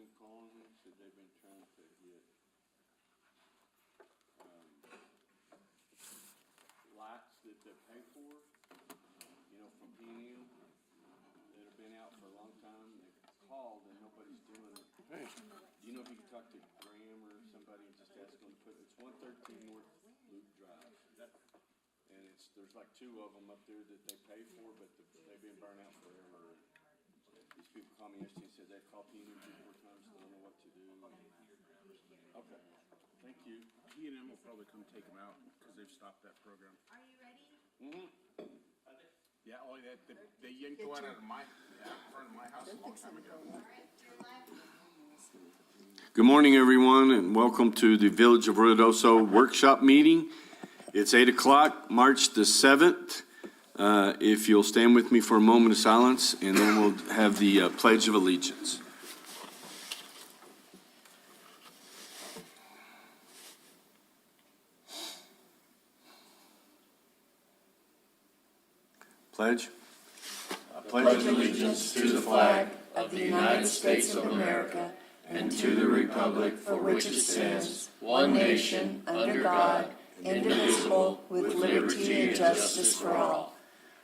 been calling me, said they've been trying to get, lights that they pay for, you know, from P&M, that have been out for a long time. They've called and nobody's doing it. Hey, do you know if you can talk to Graham or somebody and just ask them to put, it's 113 North Loop Drive. And there's like two of them up there that they pay for, but they've been burnt out forever. These people called me yesterday and said they've called P&M 4 times, they don't know what to do. Okay, thank you. P&M will probably come take them out because they've stopped that program. Are you ready? Mm-hmm. Yeah, they yanked the one out of front of my house a long time ago. All right, to your left. Good morning, everyone, and welcome to the Village of Ruidoso workshop meeting. It's 8 o'clock, March the 7th. If you'll stand with me for a moment of silence, and then we'll have the Pledge of Allegiance. Pledge. I pledge allegiance to the flag of the United States of America and to the republic for which it stands, one nation, under God, indivisible, with liberty and justice for all.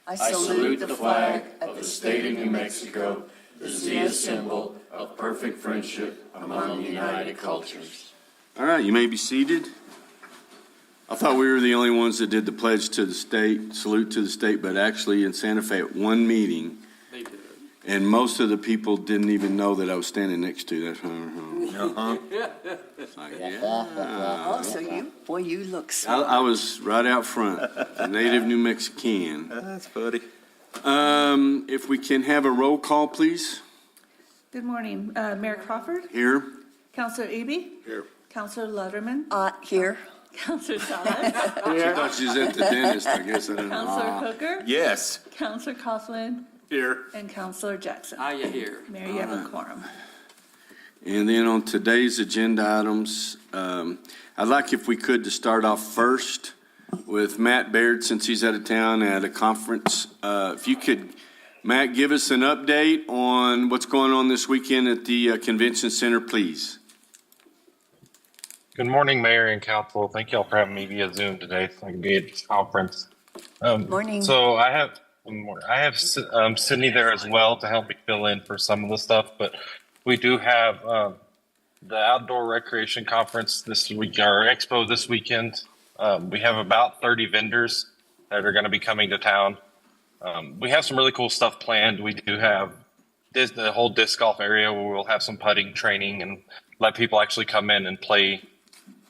I salute the flag of the state of New Mexico as the symbol of perfect friendship among united cultures. All right, you may be seated. I thought we were the only ones that did the pledge to the state, salute to the state, but actually in Santa Fe at one meeting, They did. and most of the people didn't even know that I was standing next to that. It's like, yeah. Oh, so you look I smart. was right out front, a native New Mexican. That's funny. If we can have a roll call, please. Good morning. Mayor Crawford, Here. Councilor Eby, Here. Councilor Letterman, Here. Councilor Salas, She thought she was at the dentist, I guess. I don't know. Councilor Hooker, Yes. Councilor Coughlin, Here. and Councilor Jackson. Are you here? Mayor, you have a quorum. And then on today's agenda items, I'd like if we could to start off first with Matt Baird, since he's out of town at a conference. If you could, Matt, give us an update on what's going on this weekend at the convention center, please. Good morning, Mayor and Council. Thank you all for having me via Zoom today so I can be at this conference. Morning. So I have Sydney there as well to help me fill in for some of the stuff, but we do have the Outdoor Recreation Conference this week, our expo this weekend. We have about 30 vendors that are going to be coming to town. We have some really cool stuff planned. We do have the whole disc golf area where we'll have some putting training and let people actually come in and play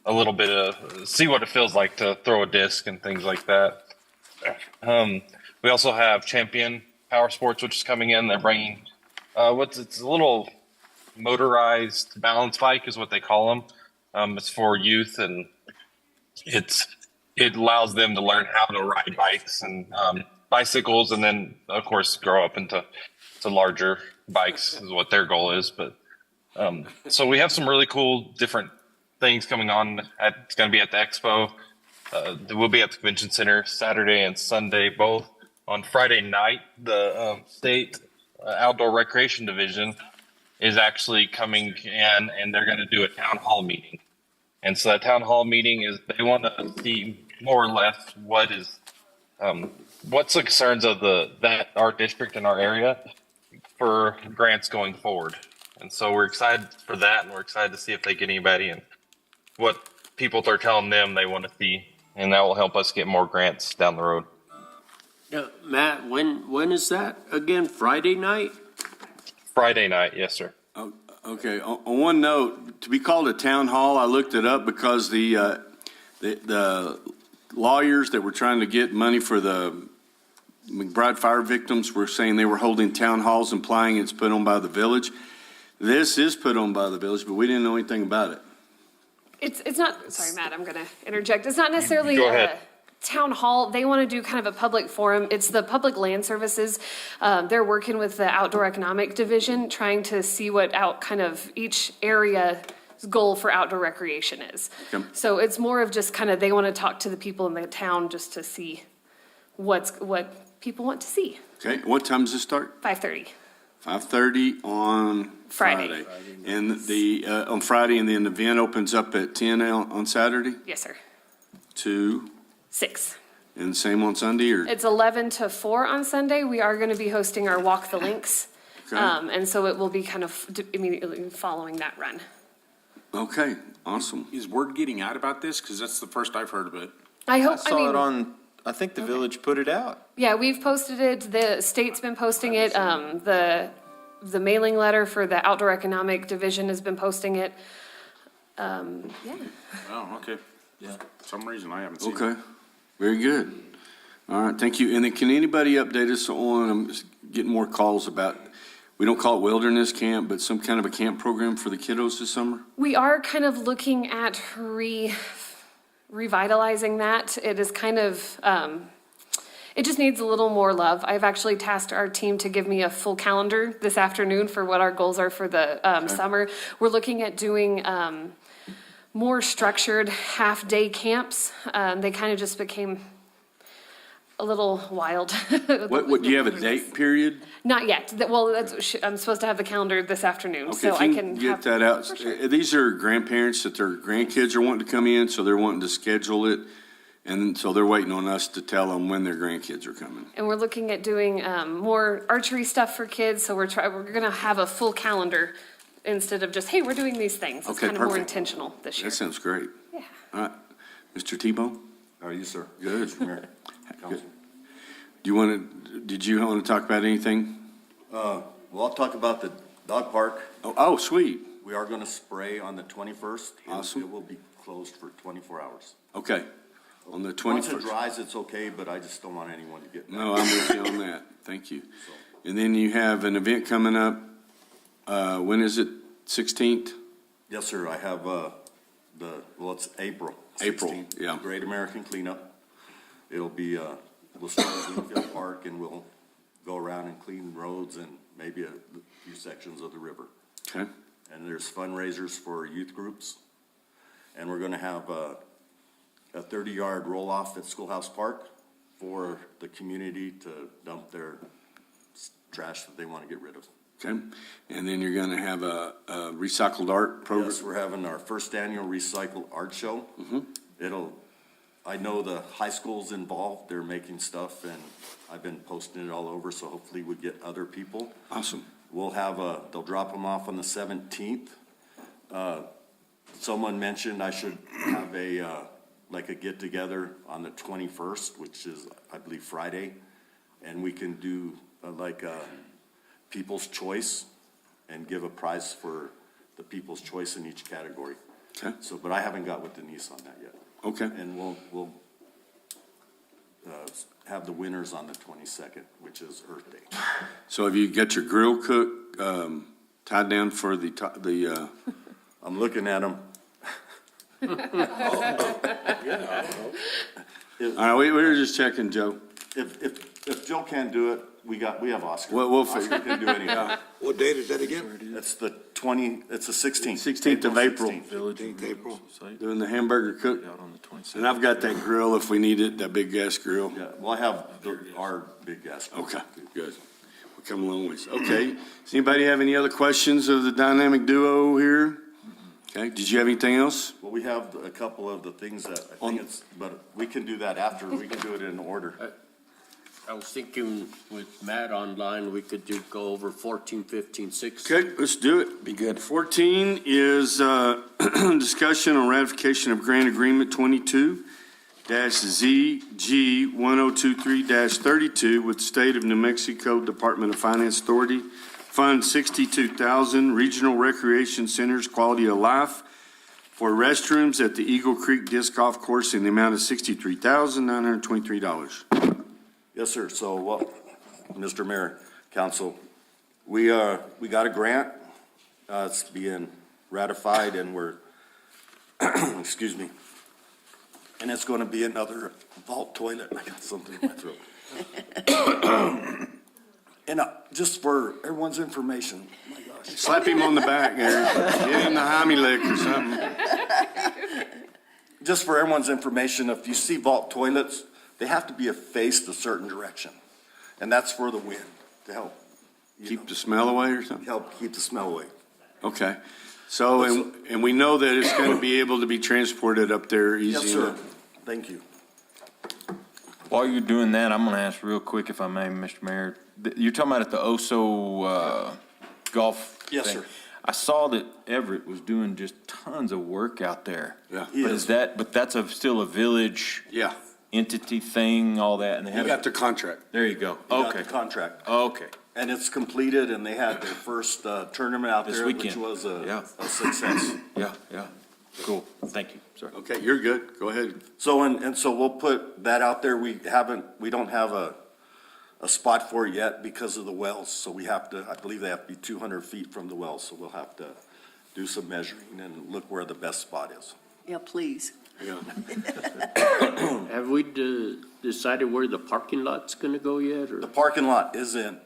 a little bit of, see what it feels like to throw a disc and things like that. We also have Champion Power Sports, which is coming in. They're bringing it's a little motorized balance bike is what they call them. It's for youth, and it allows them to learn how to ride bikes and bicycles, and then of course grow up into larger bikes is what their goal is. But so we have some really cool different things coming on. It's going to be at the expo. We'll be at the convention center Saturday and Sunday, both. On Friday night, the state outdoor recreation division is actually coming in, and they're going to do a town hall meeting. And so that town hall meeting is, they want to see more or less what's the concerns of our district and our area for grants going forward. And so we're excited for that, and we're excited to see if they get anybody and what people are telling them they want to see, and that will help us get more grants down the road. Matt, when is that again? Friday night? Friday night, yes, sir. Okay, on one note, to be called a town hall, I looked it up because the lawyers that were trying to get money for the McBride fire victims were saying they were holding town halls, implying it's put on by the village. This is put on by the village, but we didn't know anything about it. It's not, sorry, Matt, I'm going to interject. It's not necessarily Go a ahead. town hall. They want to do kind of a public forum. It's the Public Land Services. They're working with the Outdoor Economic Division, trying to see what kind of each area's goal for outdoor recreation is. Okay. So it's more of just kind of, they want to talk to the people in the town just to see what people want to see. Okay, what time does this start? 5:30. 5:30 on Friday. And on Friday, and then the event opens up at 10 on Saturday Yes, sir. to, 6. and same on Sunday, or? It's 11 to 4 on Sunday. We are going to be hosting our Walk the Links. Okay. And so it will be kind of immediately following that run. Okay, awesome. Is word getting out about this? Because that's the first I've heard of it. I hope, I saw it on, I think the village put it out. Yeah, we've posted it. The state's been posting it. The mailing letter for the Outdoor Economic Division has been posting it. Yeah. Oh, okay. Yeah. For some reason I haven't seen it. Okay, very good. All right, thank you. And then can anybody update us on, I'm just getting more calls about, we don't call it wilderness camp, but some kind of a camp program for the kiddos this summer? We are kind of looking at revitalizing that. It is kind of, it just needs a little more love. I've actually tasked our team to give me a full calendar this afternoon for what our goals are for the summer. We're looking at doing more structured half-day camps. They kind of just became a little wild. What, do you have a date period? Not yet. Well, I'm supposed to have the calendar this afternoon, Okay, so if I you can get have. that out. For sure. These are grandparents that their grandkids are wanting to come in, so they're wanting to schedule it. And so they're waiting on us to tell them when their grandkids are coming. And we're looking at doing more archery stuff for kids, so we're gonna have a full calendar instead of just, hey, we're doing these things. It's Okay, kind of more perfect. intentional this year. That sounds great. Yeah. All right, Mr. T-Bone? How are you, sir? Good. Mr. Mayor, Council. Did you want to talk about anything? Well, I'll talk about the dog park. Oh, sweet. We are going to spray on the 21st. and Awesome. It will be closed for 24 hours. Okay, on the Once it 21st. dries, it's okay, but I just don't want anyone to get. No, I'm with you on that. Thank you. And then you have an event coming up. When is it? 16th? Yes, sir. I have it's April. April, 16th, yeah. Great American Cleanup. It'll be, we'll start at Greenfield Park and we'll go around and clean roads and maybe a few sections of the river. Okay, And there's fundraisers for youth groups. And we're gonna have a 30-yard roll-off at Schoolhouse Park for the community to dump their trash that they wanna get rid of. okay. And then you're going to have a recycled art program? Yes, we're having our first annual Recycle Art Show. I know the high school's involved, they're making stuff, and I've been posting it all over, so hopefully we get other people. Awesome. We'll have they'll drop them off on the 17th. Someone mentioned I should have a get-together on the 21st, which is, I believe, Friday, and we can do People's Choice and give a prize for the People's Choice in each category. Okay, So, but I haven't got with Denise on that yet. okay. And we'll have the winners on the 22nd, which is Earth Day. So have you got your grill cook tied down for the I'm looking at them. all right, we were just checking, Joe. If Joe can't do it, we have Oscar. We'll Oscar figure. can do anything. What date is that again? It's the 16th. 16th of April. 16th. Village in April. Doing the hamburger cook. Out on the 27th. And I've got that grill if we need it, that big gas grill. Yeah, well, I have our big gas. Okay, good. We're coming a long ways. Okay. Does anybody have any other questions of the dynamic duo here? Okay, did you have anything else? Well, we have a couple of the things that I think but we can do that after. We can do it in order. I was thinking with Matt online, we could go over 14, 15, 16. Okay, let's do it. Be good. 14 is discussion on ratification of grant agreement 22-ZG 1023-32 with the State of New Mexico Department of Finance Authority, Fund 62,000, Regional Recreation Centers Quality of Life for restrooms at the Eagle Creek Disc Golf Course in the amount of $63,923. Yes, sir. So, Mr. Mayor, Council, we got a grant. It's being ratified and we're, excuse me, and it's going to be another vault toilet. I got something in my throat. And just for everyone's information, my gosh. Slap him on the back there. Get him the Heimlich lick or something. Just for everyone's information, if you see vault toilets, they have to be faced a certain direction. And that's for the wind, to help Keep the smell away or something? help keep the smell away. Okay. So, and we know that it's gonna be able to be transported up there easy Yes, sir. enough? Thank you. While you're doing that, I'm gonna ask real quick, if I may, Mr. Mayor. You're talking about at the Oso, golf Yes, thing. sir. I saw that Everett was doing just tons of work out there. Yeah. He But is. but that's still a village Yeah. entity thing, all that, and they You had. got the contract. There you go. He got Okay. the contract. Okay. And it's completed, and they had their first tournament out This there, which weekend. was Yeah. a success. Yeah, yeah. Cool. Thank you. Sorry. Okay, you're good. Go ahead. So, and so we'll put that out there. We don't have a spot for it yet because of the wells. So we have to, I believe they have to be 200 feet from the wells. So we'll have to do some measuring and look where the best spot is. Yeah, please. Yeah. Have we decided where the parking lot's gonna go yet, or The parking lot is in.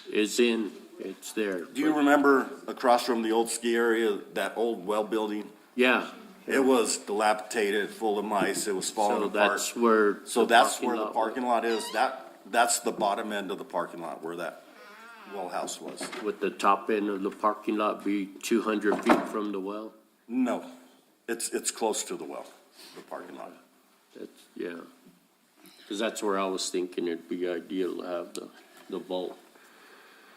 it's there? Do you remember across from the old ski area, that old well building? Yeah, It was dilapidated, full of mice. It was falling so apart. that's where. So that's where the lot parking lot is. That's the bottom end of the parking lot where that well house was. Would the top end of the parking lot be 200 feet from the well? No, it's close to the well, the parking lot. That's, yeah. Because that's where I was thinking it'd be ideal to have the vault.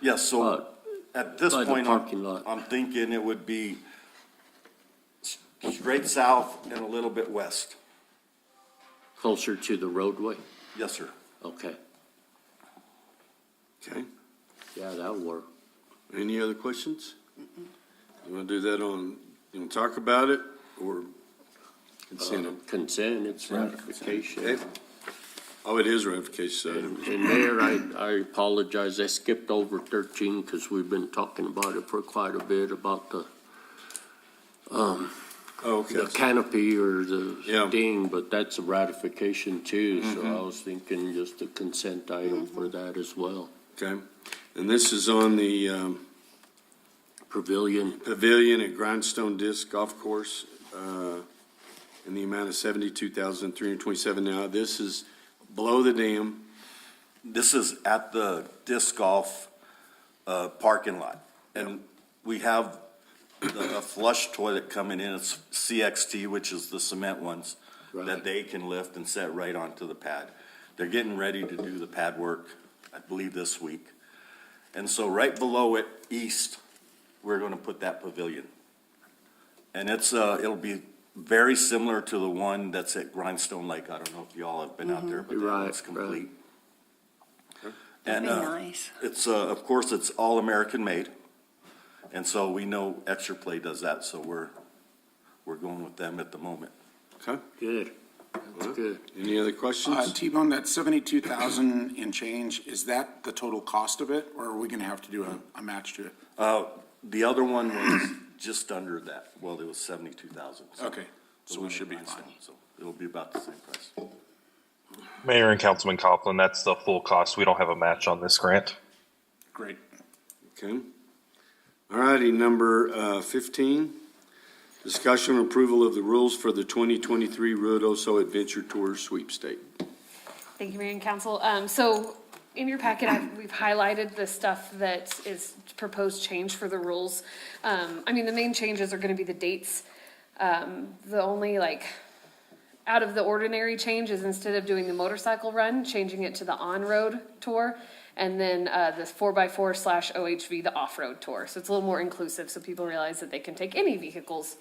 Yes, so But at this by the point, parking lot. I'm thinking it would be straight south and a little bit west. Closer to the roadway? Yes, sir. Okay, Okay. yeah, that'll work. Any other questions? You wanna do that you wanna talk about it or consent it? Consent, it's ratification. Okay. Oh, it is ratification, And Mayor, I apologize, I skipped over 13 because we've been talking about it for quite a bit, about the okay. canopy or the Yeah. ding, but that's a ratification too, so I was thinking just a consent item for that as well. Okay. And this is on the, Pavilion, pavilion at Grindstone Disc Golf Course, in the amount of $72,327. Now, this is below the dam. This is at the disc golf parking lot. And we have a flush toilet coming in. It's CXT, which is the cement ones Right. that they can lift and set right onto the pad. They're getting ready to do the pad work, I believe, this week. And so right below it, east, we're going to put that pavilion. And it'll be very similar to the one that's at Grindstone Lake. I don't know if y'all have been out there, but that Right, one's complete. That'd And be nice. it's, of course, it's all American made. And so we know Extra Play does that, so we're going with them at the moment. Okay. good, that's good. Any other questions? T-Bone, that 72,000 and change, is that the total cost of it, or are we gonna have to do a match to it? The other one was just under that. Well, it was 72,000. Okay, so we should be fine. So it'll be about the same price. Mayor and Councilman Coughlin, that's the full cost. We don't have a match on this grant. Great. Okay. All righty, number 15, discussion and approval of the rules for the 2023 Ruidoso Adventure Tour Sweepstake. Thank you, Mayor and Council. So in your packet, we've highlighted the stuff that is proposed change for the rules. I mean, the main changes are gonna be the dates. The only out of the ordinary change is instead of doing the motorcycle run, changing it to the on-road tour. And then the 4x4 / OHV, the off-road tour. So it's a little more inclusive, so people realize that they can take any vehicles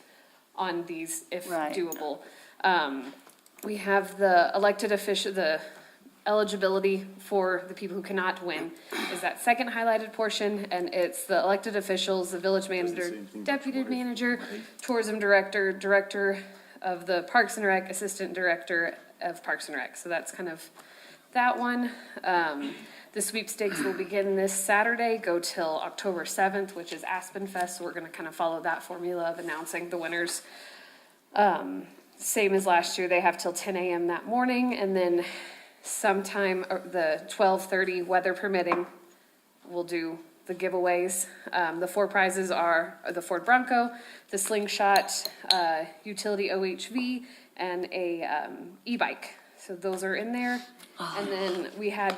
on these if Right. doable. We have the elected official, the eligibility for the people who cannot win is that second highlighted portion, and it's the elected officials, the village manager, deputy manager, tourism director, director of the Parks and Rec, assistant director of Parks and Rec. So that's kind of that one. The sweepstakes will begin this Saturday, go till October 7th, which is Aspen Fest. So we're gonna kind of follow that formula of announcing the winners. Same as last year, they have till 10 a.m. that morning, and then sometime the 12:30, weather permitting, we'll do the giveaways. The 4 prizes are the Ford Bronco, the Slingshot, utility OHV, and a e-bike. So those are in there. And then we had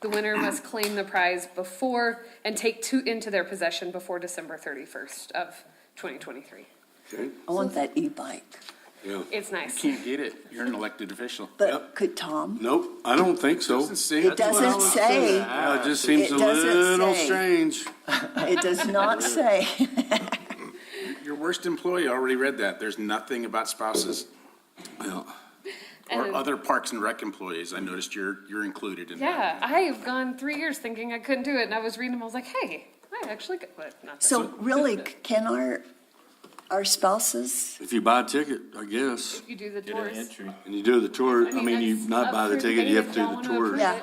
The winner must claim the prize before and take two into their possession before December 31st of 2023. Okay, I want that e-bike. yeah. It's nice. Can't get it. You're an elected official. But could Tom? Nope, I don't think so. Doesn't say It doesn't say. Yeah, it just seems a It doesn't little say. strange. It does not say. Your worst employee already read that. There's nothing about spouses Well, or And- other Parks and Rec employees. I noticed you're included in that. Yeah, I have gone 3 years thinking I couldn't do it, and I was reading them, I was like, hey, I actually could, but not that. So really, can our spouses, if you buy a ticket, I guess, You do the Get an tours. entry. and you do the tour, I mean, you that's not up buy the for ticket, you debate have if to y'all do wanna the tour. approve Yeah.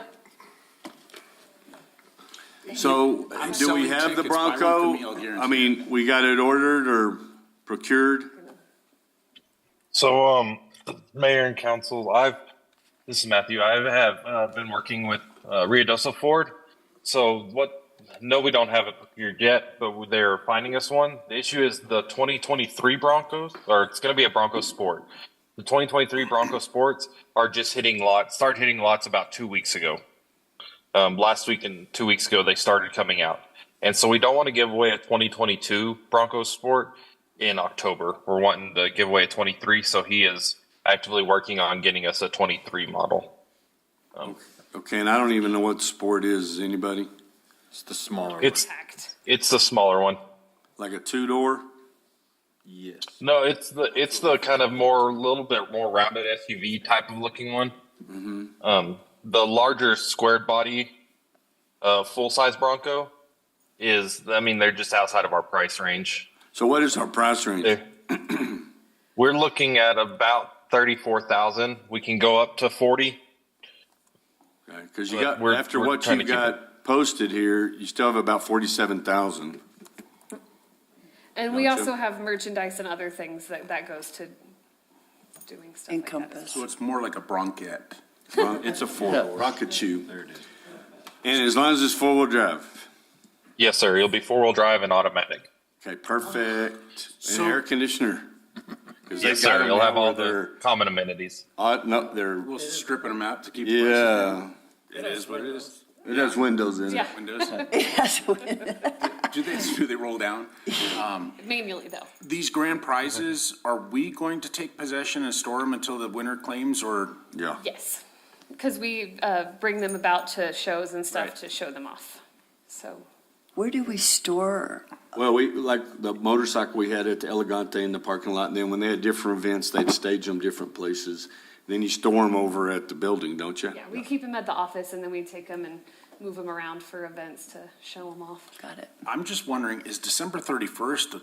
it. So, I'm do we selling have the tickets, buy one for Bronco? me, I'll guarantee I mean, we got it ordered or procured? So, Mayor and Council, this is Matthew. I have been working with Ruidoso Ford. So no, we don't have it procured yet, but they're finding us one. The issue is the 2023 Broncos, or it's going to be a Bronco Sport. The 2023 Bronco Sports are just start hitting lots about 2 weeks ago. Last week and 2 weeks ago, they started coming out. And so we don't want to give away a 2022 Bronco Sport in October. We're wanting to give away a 23, so he is actively working on getting us a 23 model. Okay, and I don't even know what sport is, anybody? It's the smaller one. Packed. It's the smaller one. Like a two-door? Yes. No, it's the kind of little bit more rounded SUV type of looking one. The larger squared body, full size Bronco they're just outside of our price range. So what is our price range? We're looking at about 34,000. We can go up to 40. Because you But got, we're after what trying you to keep got posted here, you still have about 47,000. And we Gotcha. also have merchandise and other things that goes to doing stuff like that. encompass? So it's more like a Bronquette. It's a four-door. Rocket-chew. There it is. And as long as it's four-wheel drive. Yes, sir. It'll be 4-wheel drive and automatic. Okay, perfect. And So- air conditioner. 'Cause they Yes, got sir. them You'll now have all where the common amenities. no, they're, We're stripping them out to keep the prices yeah, down. It is what it is. it has windows in it. Yeah, Windows. Yes. Do they roll down? manually though. These grand prizes, are we going to take possession and store them until the winner claims, or? Yeah. Yes, because we bring them about to shows and stuff Right. to show them off. So Where do we store? Well, we, like the motorcycle we had at the Elegante in the parking lot, and then when they had different events, they'd stage them different places. Then you store them over at the building, don't you? yeah, we keep them at the office and then we take them and move them around for events to show them off. Got it. I'm just wondering, is December 31st,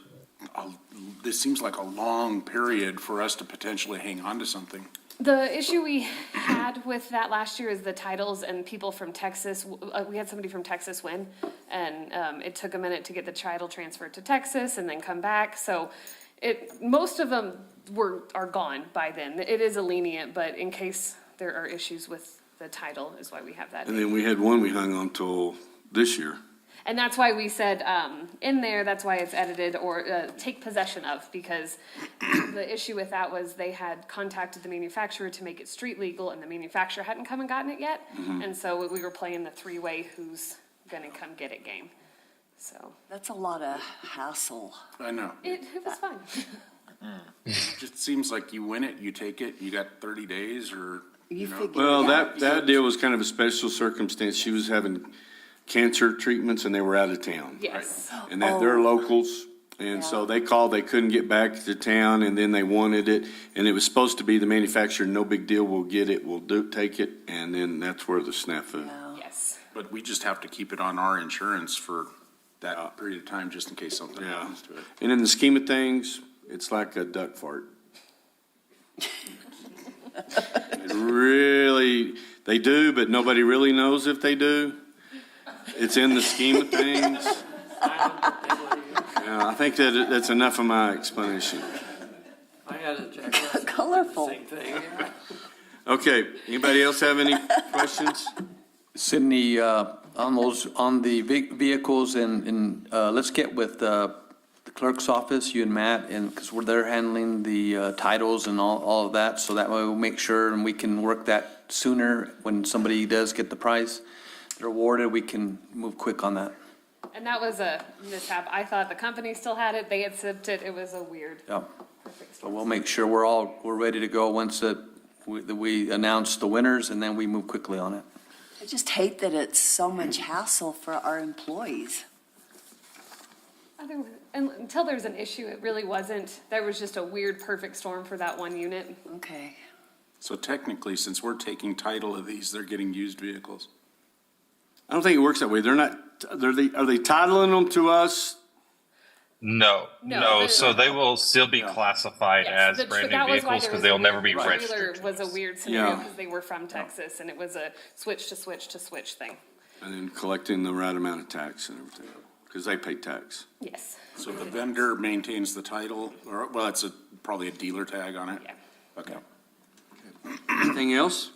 this seems like a long period for us to potentially hang on to something. The issue we had with that last year is the titles and people from Texas. We had somebody from Texas win, and it took a minute to get the title transferred to Texas and then come back. So most of them are gone by then. It is a lenient, but in case there are issues with the title is why we have that. And then we had one we hung on till this year. And that's why we said in there, that's why it's edited or take possession of, because the issue with that was they had contacted the manufacturer to make it street legal and the manufacturer hadn't come and gotten it yet. And so we were playing the three-way who's gonna come get it game. So That's a lot of hassle. I know. it was fun. It just seems like you win it, you take it, you got 30 days, or, You know. figure Well, it out. that deal was kind of a special circumstance. She was having cancer treatments and they were out of town. Yes. And that they're locals. And so they called, they couldn't get back to town, and then they wanted it. And it was supposed to be the manufacturer, no big deal, we'll get it, take it. And then that's where the snafu. Yeah. Yes. But we just have to keep it on our insurance for that period of time, just in case something Yeah. happens to it. And in the scheme of things, it's like a duck fart. It really, they do, but nobody really knows if they do. It's in the scheme of things. Yeah, I think that's enough of my explanation. I had a Jack Colorful. same thing. Okay, anybody else have any questions? Sydney, on the vehicles and let's get with the clerk's office, you and Matt, and, because they're handling the titles and all of that, so that way we'll make sure and we can work that sooner when somebody does get the prize. they're awarded, we can move quick on that. And that was a mishap. I thought the company still had it, they had sipped it, it was a weird. Yeah. Perfect So storm. we'll make sure we're ready to go once that we announce the winners, and then we move quickly on it. I just hate that it's so much hassle for our employees. Until there's an issue, it really wasn't. There was just a weird perfect storm for that one unit. Okay. So technically, since we're taking title of these, they're getting used vehicles. I don't think it works that way. They're not, are they titling them to us? No, No, no, the- so they will still be classified Yes, as brand new that was why vehicles there because was a they'll weird- never be trailer registered. was a weird scenario Yeah. because they were from Texas and it was a switch to switch to switch thing. And then collecting the right amount of tax and everything, because they pay tax. Yes, So the vendor maintains the title, or, well, it's probably a dealer tag on it? yeah. Okay. Anything else?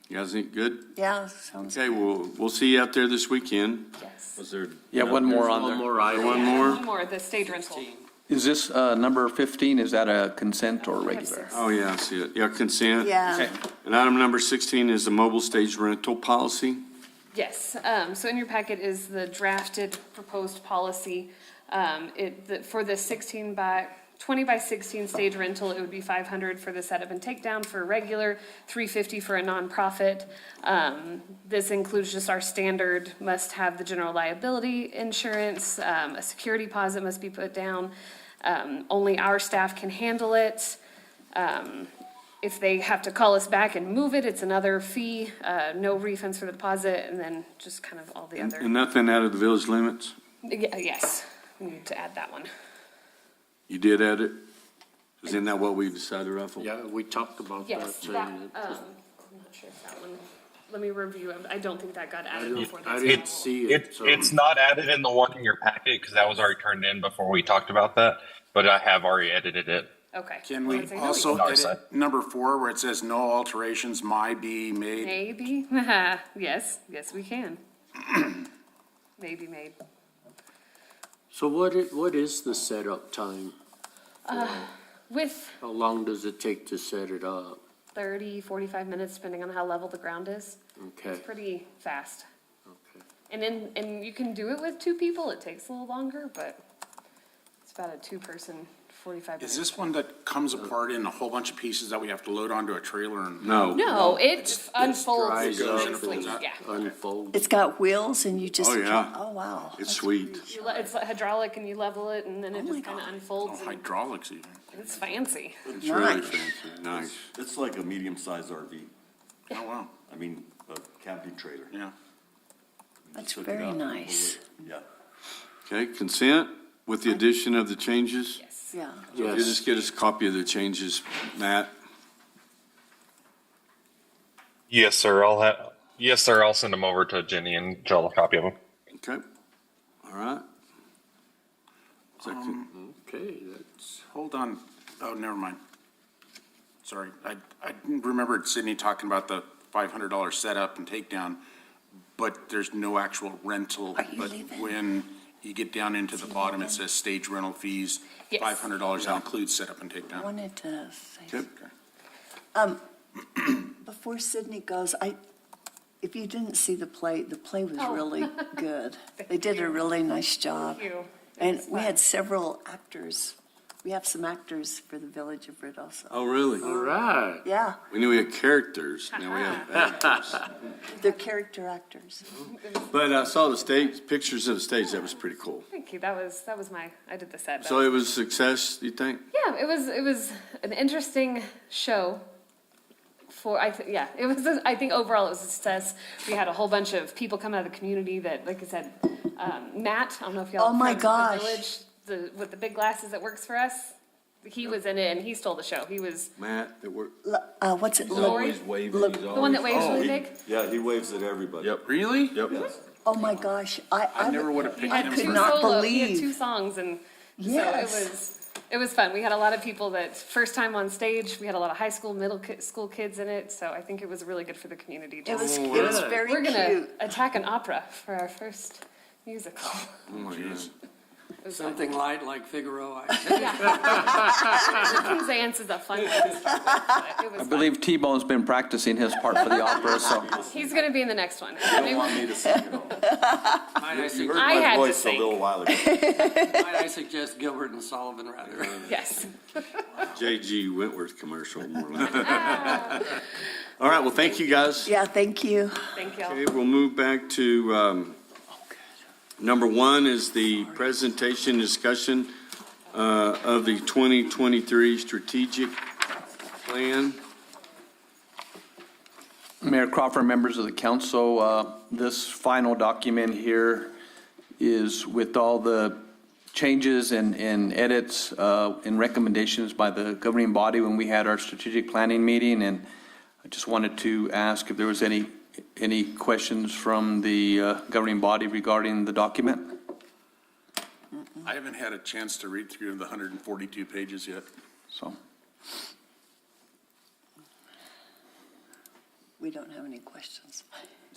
You guys think good? Yeah, sounds Okay, good. we'll see you out there this weekend. Yes. Was there? Yeah, one more on One there. more item. One Yeah, more? One more, the stage rental. Is this number 15, is that a consent or We have regular? 6. Oh, yeah, I see it. Yeah, consent. Yeah. And item number 16 is the mobile stage rental policy. Yes, so in your packet is the drafted proposed policy. For the 20 by 16 stage rental, it would be 500 for the setup and takedown for a regular, 350 for a nonprofit. This includes just our standard, must have the general liability insurance, a security deposit must be put down. Only our staff can handle it. If they have to call us back and move it, it's another fee, no refunds for the deposit, and then just kind of all the other. And nothing out of the village limits? Yes, we need to add that one. You did add it? Isn't that what we decided, Raffle? Yeah, we talked about that. Yes, too. that, I'm not sure if that one, let me review it. I don't think that got added before I this. didn't see it, so. It's not added in the one in your packet because that was already turned in before we talked about that, but I have already edited it. Okay. Can I we was like, no, also Sorry, edit sir. number 4 where it says no alterations may be made? Maybe, yes, we can. Maybe made. So what is the setup time? With How long does it take to set it up? 30, 45 minutes, depending on how level the ground is. Okay, It's pretty fast. okay. And you can do it with 2 people. It takes a little longer, but it's about a 2-person, 45 minutes. Is this one that comes apart in a whole bunch of pieces that we have to load onto a trailer and? No. No, it unfolds dries up nicely, and- yeah. Unfold. It's got wheels and you just. Oh, yeah. Oh, wow. It's sweet. It's like hydraulic and you level it and then it Oh my just kind of God. unfolds. Oh, and hydraulics even. It's fancy. It's really Nice. fancy. Nice. It's like a medium-sized RV. Oh, wow, I mean, a camping trailer. yeah. That's Took it very out. nice. Yeah. Okay, consent with the addition of the changes? Yes. Yeah. You Yes. just get us a copy of the changes, Matt. Yes, sir, I'll send them over to Jenny and Joel a copy of them. Okay. All right. Second. Okay, that's, Hold on, oh, never mind. Sorry, I remembered Sydney talking about the $500 setup and takedown, but there's no actual rental. Are you But leaving? when you get down into the bottom, it says stage rental fees, Yes. $500, that includes setup and I takedown. wanted to say, Okay. before Sydney goes, if you didn't see the play was Oh. really good. They did a really nice job. Thank you. And It's we fun. had several actors. We have some actors for the Village of Rid also. Oh, really? all right. Yeah, We knew we had characters, now we have actors. they're character actors. But I saw the stage, pictures of the stage, that was pretty cool. Thank you. That was I did the set. So it was a success, you think? Yeah, it was an interesting show. I think overall it was a success. We had a whole bunch of people come out of the community that, like I said, Matt, I don't know if y'all. Oh my friends with gosh. The Village, with the big glasses that works for us. He was in it and he stole the show. He was Matt, that worked. What's it? Lori, waving. Look- the one that waves really big. Yeah, he waves at everybody. Yep. Really? Yep. Oh my gosh, I never would have He picked had him. could two not solo. He had believe. 2 songs and Yes. so it was fun. We had a lot of people that first time on stage. We had a lot of high school, school kids in it. So I think it was really good for the community. It was yeah. very We're gonna cute. attack an opera for our first musical. Oh, my goodness. It was Something light like Figaro. Zance is a fun one. It was I fun. believe T-Bone's been practicing his part for the opera, so. He's gonna be in the next one. You don't want me to sing it all. You heard I had my to voice a sing. little while ago. Might I suggest Gilbert and Sullivan rather? Yes. J.G. Wentworth commercial, more like. All right, well, thank you, guys. Yeah, thank you. Thank you. Okay, we'll move back to, number one is the presentation discussion, of the 2023 strategic plan. Mayor Crawford, members of the council, this final document here is with all the changes and edits and recommendations by the governing body when we had our strategic planning meeting. And I just wanted to ask if there was any questions from the governing body regarding the document? I haven't had a chance to read through the 142 pages yet. So, We don't have any questions.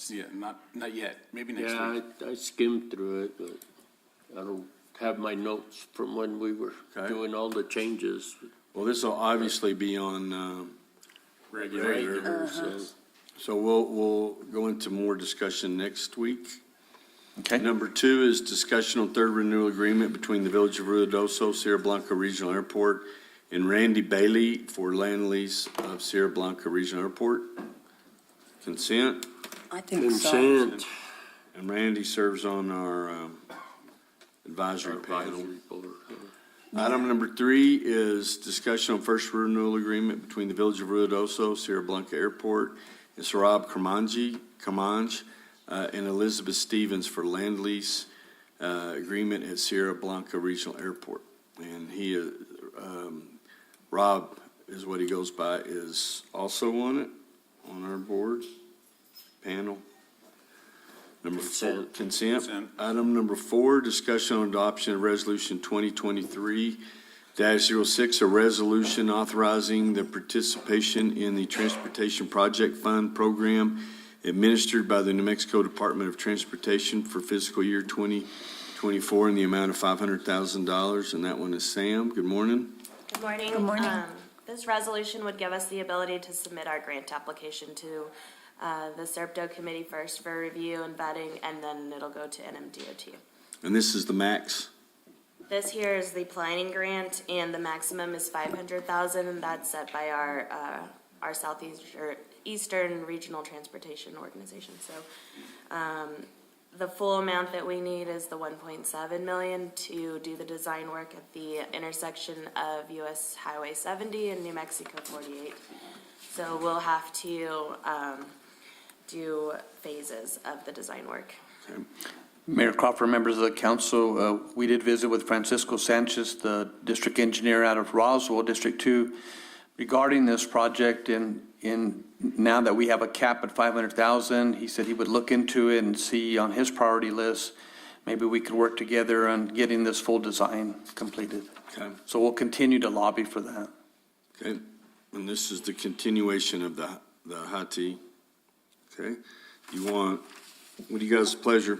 Yeah, not yet, maybe next Yeah, week. I skimmed through it, but I don't have my notes from when we were Okay. doing all the changes. Well, this will obviously be on, Regular, so. so we'll go into more discussion next week. okay. Number two is discussion on third renewal agreement between the Village of Ruidoso, Sierra Blanca Regional Airport, and Randy Bailey for land lease of Sierra Blanca Regional Airport. Consent, I think so. Consent. and Randy serves on our advisory panel. Advisory board. Item number three is discussion on first renewal agreement between the Village of Ruidoso, Sierra Blanca Airport, and Sarab Kamanj, and Elizabeth Stevens for land lease agreement at Sierra Blanca Regional Airport. And he, Rob is what he goes by, is also on it, on our board, panel. Number four, consent. Consent. Item number four, discussion on adoption of resolution 2023-06, a resolution authorizing the participation in the Transportation Project Fund program administered by the New Mexico Department of Transportation for fiscal year 2024 in the amount of $500,000. And that one is Sam. Good morning. Good morning. Good morning. This resolution would give us the ability to submit our grant application to the SERPDO committee first for review and vetting, and then it'll go to NMDOT. And this is the max. This here is the planning grant, and the maximum is $500,000, and that's set by our Eastern Regional Transportation Organization. So the full amount that we need is the $1.7 million to do the design work at the intersection of US Highway 70 and New Mexico 48. So we'll have to do phases of the design work. Mayor Crawford, members of the council, we did visit with Francisco Sanchez, the district engineer out of Roswell, District 2, regarding this project. And now that we have a cap at 500,000, he said he would look into it and see on his priority list, maybe we could work together on getting this full design completed. Okay. So we'll continue to lobby for that. Okay. And this is the continuation of the HATI. Okay. What do you guys' pleasure?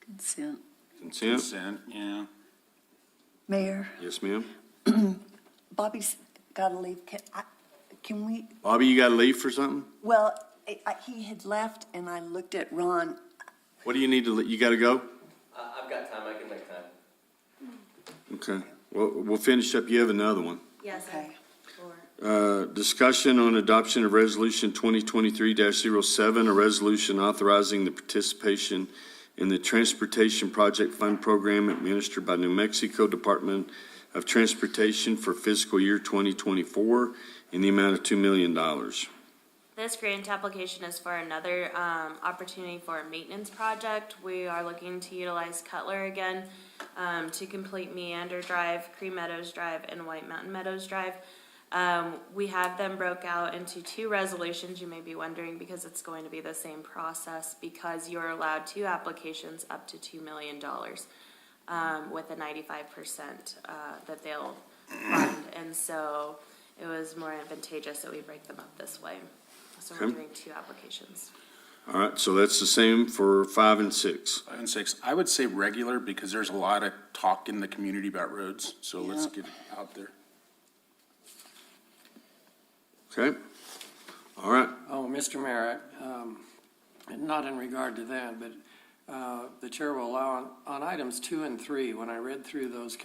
Consent. Consent? Consent, yeah. Mayor, Yes, ma'am. Bobby's got to leave. Can we, Bobby, you gotta leave for something? well, he had left and I looked at Ron. What do you need to, you gotta go? I've got time, I can make time. Okay. Well, we'll finish up. You have another one. Yes, Okay. Discussion on adoption of resolution 2023-07, a resolution authorizing the participation in the Transportation Project Fund program administered by New Mexico Department of Transportation for fiscal year 2024 in the amount of $2 million. This grant application is for another opportunity for a maintenance project. We are looking to utilize Cutler again to complete Meander Drive, Cream Meadows Drive, and White Mountain Meadows Drive. We have them broke out into two resolutions, you may be wondering, because it's going to be the same process, because you're allowed two applications up to $2 million with a 95% that they'll fund. And so it was more advantageous that we break them up this way. So we're Okay. doing two applications. All right, so that's the same for 5 and 6. 5 and 6, I would say regular because there's a lot of talk in the community about roads, so let's get it out there. Okay? All right. Oh, Mr. Mayor, not in regard to that, but the chair will allow on items 2 and 3, when I read through those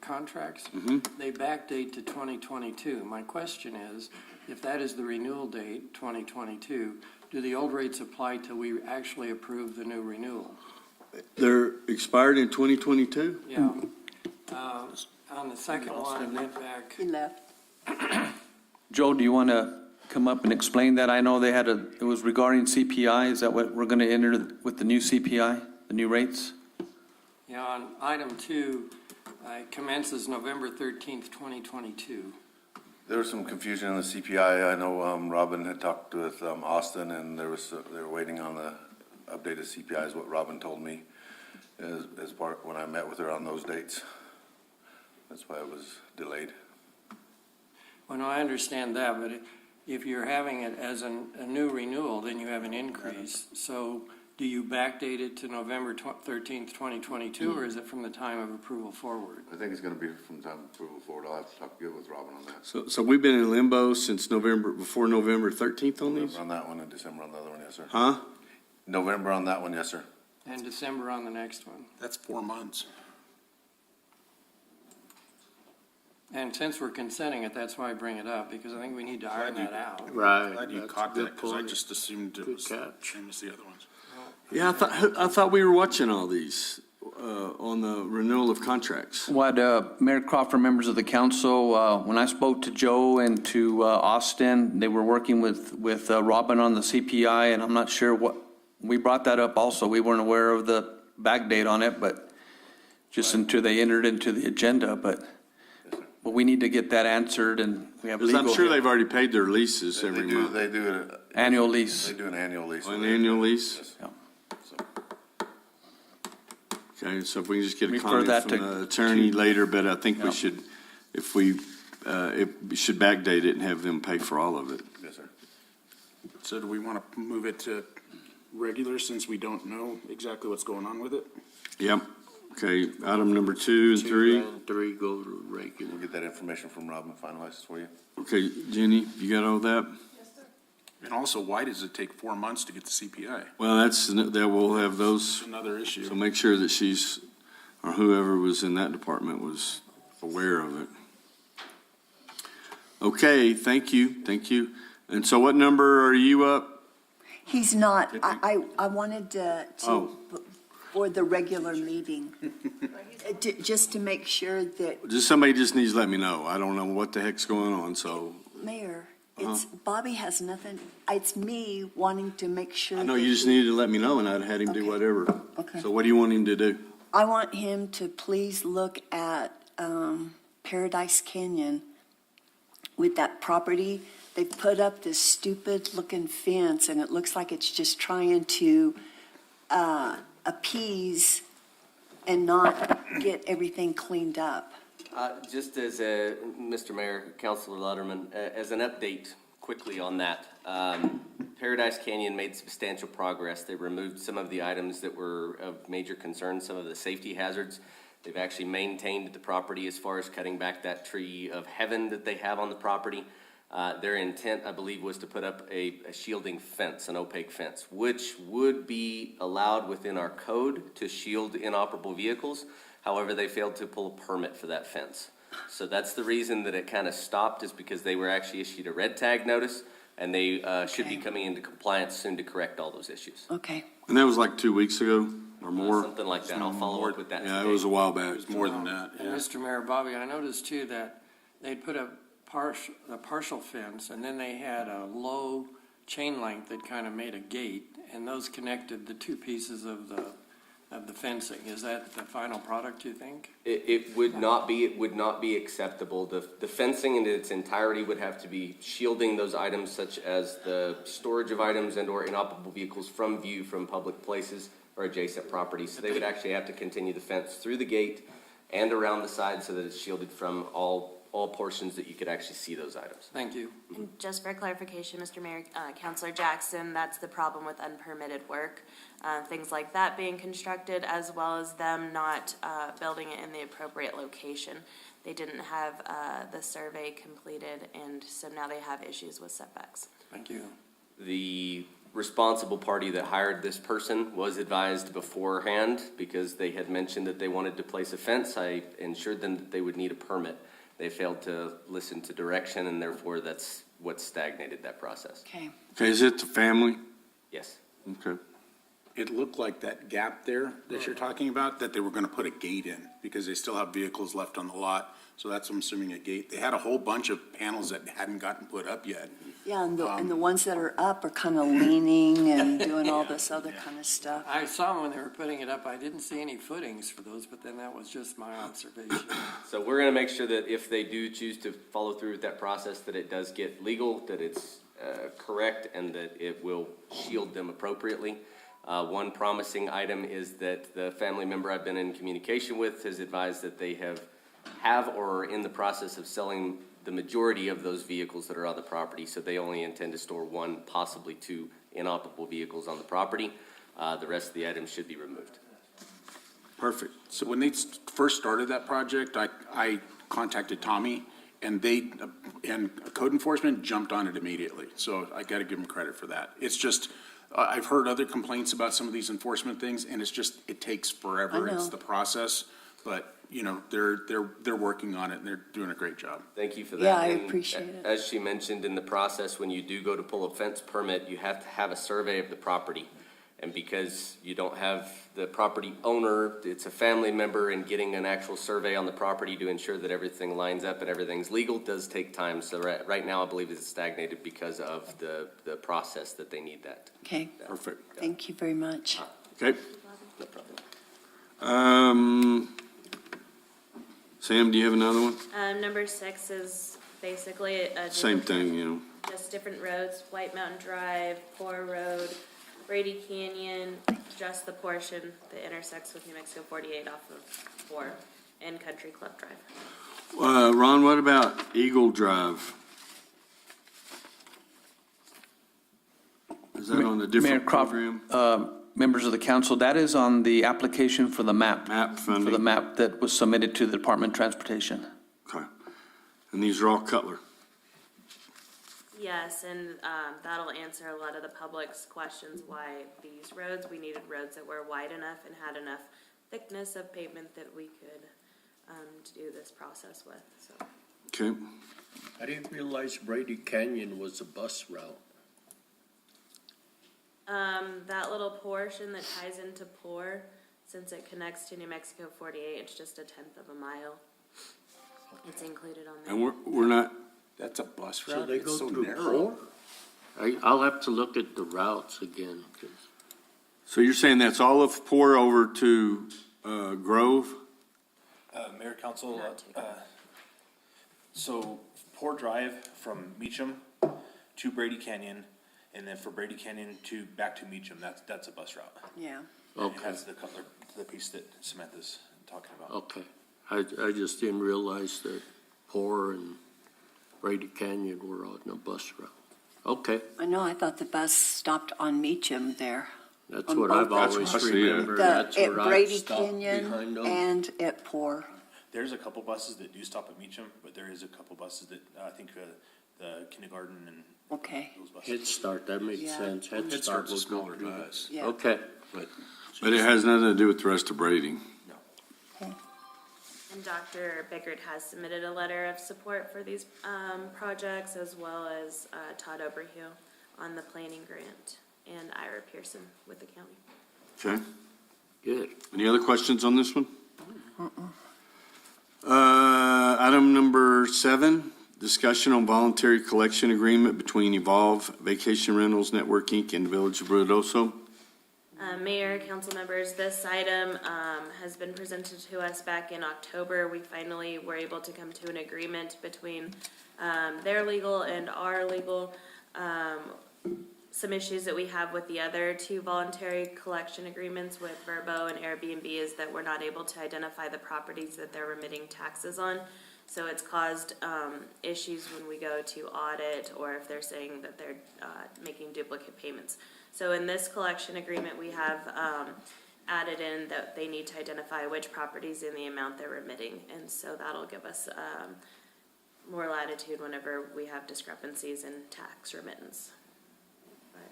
contracts, they backdate to 2022. My question is, if that is the renewal date, 2022, do the old rates apply till we actually approve the new renewal? They're expired in 2022? Yeah. On the second one, I went back. He left. Joe, do you want to come up and explain that? I know they had it was regarding CPI. Is that what we're going to enter with the new CPI, the new rates? Yeah, on item 2, it commences November 13th, 2022. There was some confusion in the CPI. I know Robin had talked with Austin, and they were waiting on the updated CPI is what Robin told me as part, when I met with her on those dates. That's why it was delayed. Well, no, I understand that, but if you're having it as a new renewal, then you have an increase. So do you backdate it to November 13th, 2022, or is it from the time of approval forward? I think it's gonna be from time of approval forward. I'll have to talk with Robin on that. So we've been in limbo since before November 13th on these? November on that one and December on the other one, yes, sir. Huh? November on that one, yes, sir. And December on the next one. That's 4 months. And since we're consenting it, that's why I bring it up, because I think we need to iron that out. Right. Glad you caught that, because I just assumed it was the catch. same as the other ones. Yeah, I thought we were watching all these on the renewal of contracts. What, Mayor Crawford, members of the council, when I spoke to Joe and to Austin, they were working with Robin on the CPI, and I'm not sure what, we brought that up also. We weren't aware of the back date on it, but just until they entered into the agenda, but we need to get that answered, and we have Because legal. I'm sure they've already paid their leases every month. They do it. Annual lease. They do an annual lease. An annual lease? Yes. Yeah. Okay, so if we can just get a Refer comment that from to- the attorney later, but I think we Yeah. should, if we should backdate it and have them pay for all of it. Yes, sir. So do we want to move it to regular since we don't know exactly what's going on with it? Yep. Okay, item number 2 and 3. 2 and 3 go to regular. We'll get that information from Robin, finalized for you. Okay, Jenny, you got all that? And also, why does it take 4 months to get the CPI? Well, that we'll have those, It's another issue. so make sure that she's, or whoever was in that department was aware of it. Okay, thank you. And so what number are you up? He's not. I wanted to, Oh. for the regular meeting, just to make sure that, Somebody just needs to let me know. I don't know what the heck's going on, so. Mayor, Bobby has nothing, it's me wanting to make sure. I know that you just he- needed to let me know and I'd had him do Okay. whatever. Okay. So what do you want him to do? I want him to please look at Paradise Canyon with that property. They put up this stupid-looking fence, and it looks like it's just trying to appease and not get everything cleaned up. Just as Mr. Mayor, Councilor Lutterman, as an update quickly on that, Paradise Canyon made substantial progress. They removed some of the items that were of major concern, some of the safety hazards. They've actually maintained the property as far as cutting back that tree of heaven that they have on the property. Their intent, I believe, was to put up a shielding fence, an opaque fence, which would be allowed within our code to shield inoperable vehicles. However, they failed to pull a permit for that fence. So that's the reason that it kind of stopped, is because they were actually issued a red tag notice, and they should be coming into compliance soon to correct all those issues. Okay. And that was like 2 weeks ago or more? Something like that. I'll follow up with that Yeah, it today. was a while back. It was more than that, And yeah. Mr. Mayor, Bobby, I noticed too that they'd put a partial fence, and then they had a low chain link that kind of made a gate, and those connected the two pieces of the fencing. Is that the final product, you think? It would not be acceptable. The fencing in its entirety would have to be shielding those items such as the storage of items and or inoperable vehicles from view from public places or adjacent properties. So they would actually have to continue the fence through the gate and around the side so that it's shielded from all all portions that you could actually see those items. Thank you. And just for clarification, Mr. Mayor, Counselor Jackson, that's the problem with unpermitted work. Things like that being constructed, as well as them not building it in the appropriate location. They didn't have the survey completed, and so now they have issues with setbacks. Thank you. The responsible party that hired this person was advised beforehand, because they had mentioned that they wanted to place a fence. I ensured them that they would need a permit. They failed to listen to direction, and therefore that's what stagnated that process. Okay. Okay, is it the family? Yes. Okay. It looked like that gap there that you're talking about, that they were gonna put a gate in, because they still have vehicles left on the lot. So that's, I'm assuming, a gate. They had a whole bunch of panels that hadn't gotten put up yet. Yeah, and the ones that are up are kind of leaning and doing all this other kind of stuff. I saw them when they were putting it up. I didn't see any footings for those, but then that was just my observation. So we're gonna make sure that if they do choose to follow through with that process, that it does get legal, that it's correct, and that it will shield them appropriately. One promising item is that the family member I've been in communication with has advised that they have or are in the process of selling the majority of those vehicles that are on the property, so they only intend to store one, possibly two inoperable vehicles on the property. The rest of the items should be removed. Perfect. So when they first started that project, I contacted Tommy, and code enforcement jumped on it immediately. So I gotta give them credit for that. It's just, I've heard other complaints about some of these enforcement things, and it's just, it takes forever. I know. It's the process, but, you know, they're working on it, and they're doing a great job. Thank you for that. Yeah, I And appreciate it. As she mentioned in the process, when you do go to pull a fence permit, you have to have a survey of the property. And because you don't have the property owner, it's a family member, and getting an actual survey on the property to ensure that everything lines up and everything's legal does take time. So right now, I believe it's stagnated because of the process that they need that. Okay, Perfect. thank you very much. Okay. No problem. Sam, do you have another one? Number 6 is basically Same thing, you know. just different roads, White Mountain Drive, Poor Road, Brady Canyon, just the portion that intersects with New Mexico 48 off of 4, and Country Club Drive. Ron, what about Eagle Drive? Is that on a Mayor different Crawford, program? members of the council, that is on the application for the map. MAP funding? For the map that was submitted to the Department of Transportation. Okay. And these are all Cutler? Yes, and that'll answer a lot of the public's questions why these roads, we needed roads that were wide enough and had enough thickness of pavement that we could do this process with, so. Okay. I didn't realize Brady Canyon was a bus route. That little portion that ties into Poor, since it connects to New Mexico 48, it's just 1/10 of a mile. It's included on there. And we're not, That's a bus So route? they It's go so through narrow. Poor? I'll have to look at the routes again. 'Cause so you're saying that's all of Pour over to Grove? Mayor, Council, Not too bad. so Poor Drive from Meacham to Brady Canyon, and then for Brady Canyon back to Meacham, that's a bus route. Yeah. And Okay. that's the piece that Samantha's talking about. Okay, I just didn't realize that Poor and Brady Canyon were on a bus route. Okay, I know, I thought the bus stopped on Meacham there. that's On what both I've always That's what I see, yeah. remembered, The, that's at where I Brady stopped Canyon behind them. and at Poor. There's a couple buses that do stop at Meacham, but there is a couple buses that, I think, the kindergarten and Okay, those buses. Head Start, that makes Yeah. sense. Head Head Start Start's a will go smaller through bus. that. yeah. Okay, But it has nothing to do with the rest of Brady. And Dr. Bickert has submitted a letter of support for these projects, as well as Todd Oberhill on the planning grant, and Ira Pearson with the county. Okay. good. Any other questions on this one? Item number 7, discussion on voluntary collection agreement between Evolve Vacation Rentals Network, Inc. and the Village of Ruidoso. Mayor, council members, this item has been presented to us back in October. We finally were able to come to an agreement between their legal and our legal. Some issues that we have with the other 2 voluntary collection agreements with Verbo and Airbnb is that we're not able to identify the properties that they're remitting taxes on. So it's caused issues when we go to audit, or if they're saying that they're making duplicate payments. So in this collection agreement, we have added in that they need to identify which properties and the amount they're remitting. And so that'll give us more latitude whenever we have discrepancies in tax remittance. But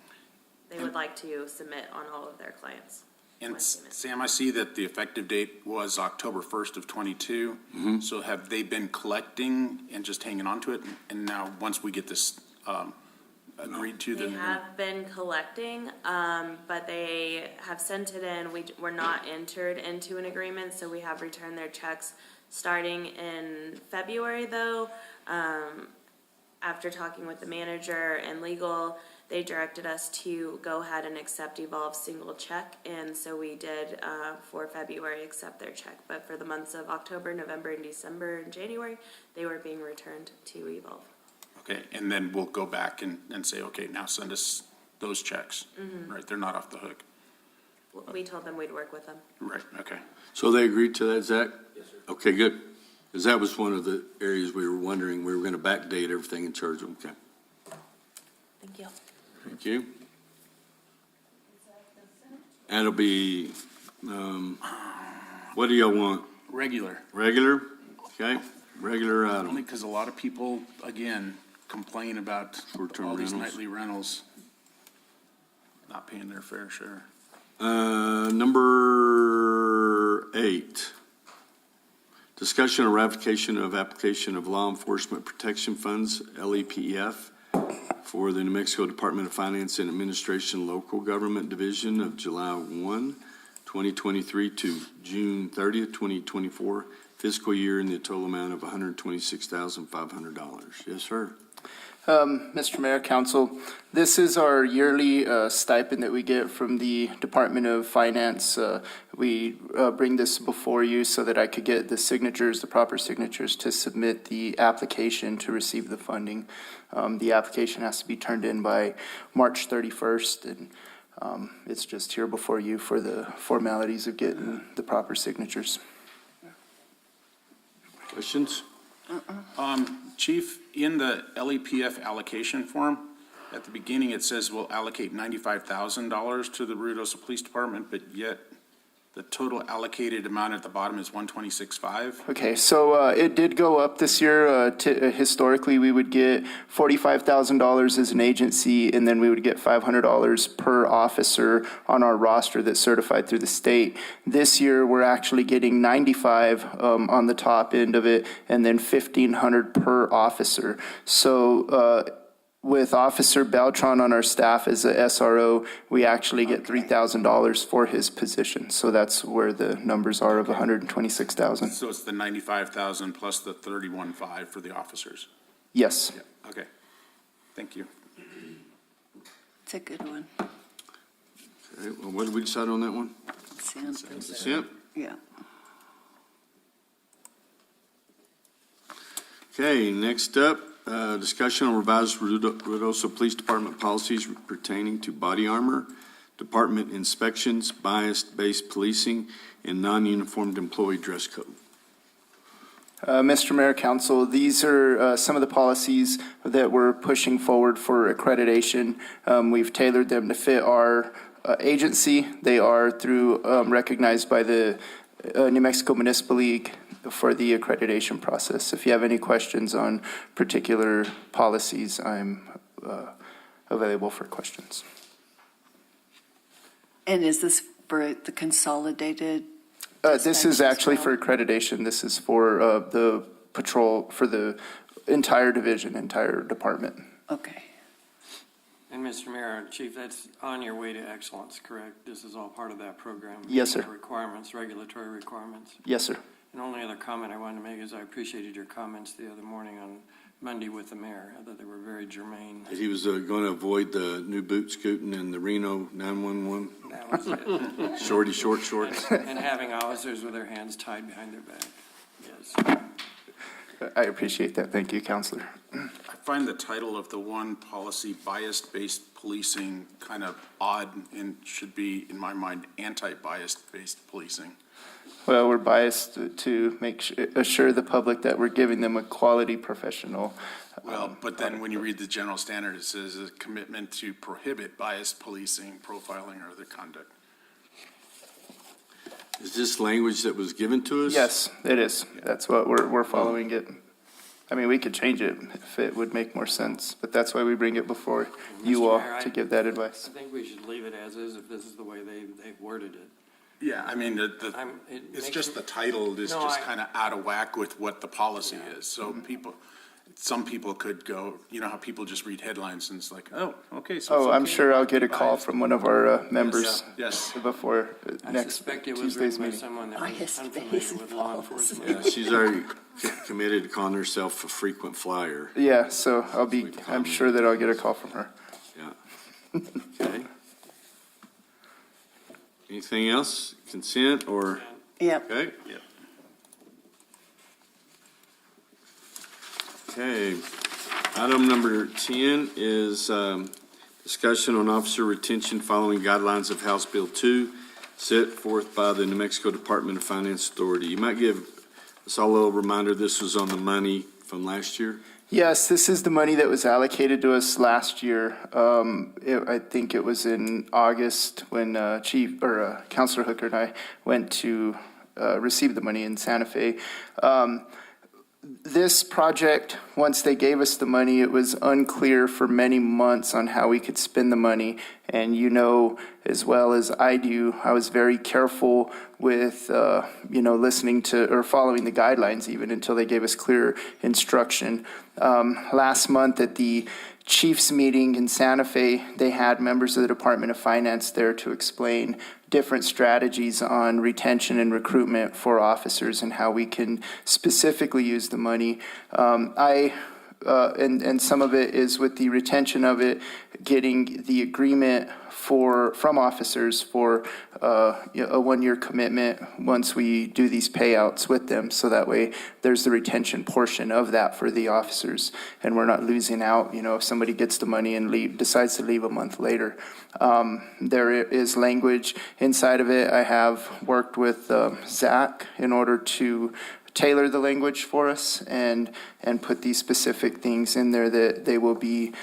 they would like to submit on all of their clients. And one payment. Sam, I see that the effective date was October 1st of '22. So have they been collecting and just hanging on to it? And now, once we get this agreed to, They then they're gonna- have been collecting, but they have sent it in. We're not entered into an agreement, so we have returned their checks starting in February, though. After talking with the manager and legal, they directed us to go ahead and accept Evolve's single check, and so we did, for February, accept their check. But for the months of October, November, and December, and January, they were being returned to Evolve. Okay, and then we'll go back and say, okay, now send us those checks. Right, they're not off the hook. We told them we'd work with them. Right, okay. So they agreed to that, Zach? Yes, sir. Okay, good. Because that was one of the areas we were wondering, we were going to backdate everything and charge them. Okay, Thank you. thank you. And it'll be, what do y'all want? Regular, Regular? Okay, regular only item. because a lot of people, again, complain about Short-term all these rentals. nightly rentals not paying their fair share. Number 8, discussion or ratification of application of Law Enforcement Protection Funds, LEPF, for the New Mexico Department of Finance and Administration Local Government Division of July 1, 2023 to June 30th, 2024 fiscal year in the total amount of $126,500. Yes, sir. Mr. Mayor, Council, this is our yearly stipend that we get from the Department of Finance. We bring this before you so that I could get the signatures, the proper signatures to submit the application to receive the funding. The application has to be turned in by March 31st, and it's just here before you for the formalities of getting the proper signatures. Questions? Chief, in the LEPF allocation form, at the beginning, it says we'll allocate $95,000 to the Ruidoso Police Department, but yet the total allocated amount at the bottom is $126,500. Okay, so it did go up this year. Historically, we would get $45,000 as an agency, and then we would get $500 per officer on our roster that's certified through the state. This year, we're actually getting $95,000 on the top end of it, and then $1,500 per officer. So with Officer Beltran on our staff as a SRO, we actually get $3,000 for his position. So that's where the numbers are of $126,000. So it's the $95,000 plus the $31,500 for the officers. Yes. Yeah, okay. Thank you. It's a good one. Okay, well, what did we decide on that one? Sam. Consent? Yeah. Okay, next up, discussion on revised Ruidoso Police Department policies pertaining to body armor, department inspections, bias-based policing, and non-uniformed employee dress code. Mr. Mayor, Council, these are some of the policies that we're pushing forward for accreditation. We've tailored them to fit our agency. They are recognized by the New Mexico Municipal League for the accreditation process. If you have any questions on particular policies, I'm available for questions. And is this for the consolidated? This is actually for accreditation. This is for the patrol, for the entire division, entire department. Okay. And Mr. Mayor, Chief, that's on your way to excellence, correct? This is all part of that program? Yes, sir. Requirements, regulatory requirements? Yes, sir. And only other comment I wanted to make is I appreciated your comments the other morning on Monday with the mayor. I thought they were very germane. He was going to avoid the new boot scooting and the Reno 911. That was it. Shorty short shorts. And having officers with their hands tied behind their back. Yes. I appreciate that. Thank you, Counselor. I find the title of the one policy, bias-based policing, kind of odd and should be, in my mind, anti-bias-based policing. Well, we're biased to assure the public that we're giving them a quality professional. Well, but then when you read the general standard, it says a commitment to prohibit bias policing, profiling, or other conduct. Is this language that was given to us? Yes, it is. That's what we're following it. I mean, we could change it if it would make more sense, but that's why we bring it before you Mr. all Mayor, to give that advice. I think we should leave it as is if this is the way they've worded it. Yeah, I mean, It it's makes just me- the title is No, just I- kind of out of whack with what the policy is. So some people could go, you know how people just read headlines and it's like, oh, okay, so. it's Oh, I'm okay sure I'll get a to call bias. from one of our members Yes. before I next suspect it was Tuesday's written by meeting. someone that was Biased unfamiliar based with law policy. enforcement. Yeah, she's already committed to calling herself a frequent flyer. Yeah, so I'm sure that I'll get a call from her. Yeah. Okay. Anything else? Consent or, Yep. okay? Yep. Okay. Item number 10 is discussion on officer retention following guidelines of House Bill 2 set forth by the New Mexico Department of Finance Authority. You might give us all a little reminder, this was on the money from last year? Yes, this is the money that was allocated to us last year. I think it was in August when Counselor Hooker and I went to receive the money in Santa Fe. This project, once they gave us the money, it was unclear for many months on how we could spend the money. And you know, as well as I do, I was very careful with, listening to or following the guidelines even until they gave us clear instruction. Last month at the Chiefs meeting in Santa Fe, they had members of the Department of Finance there to explain different strategies on retention and recruitment for officers and how we can specifically use the money. And some of it is with the retention of it, getting the agreement from officers for a one-year commitment once we do these payouts with them. So that way there's the retention portion of that for the officers and we're not losing out, if somebody gets the money and decides to leave a month later. There is language inside of it. I have worked with Zach in order to tailor the language for us and put these specific things in there that they will be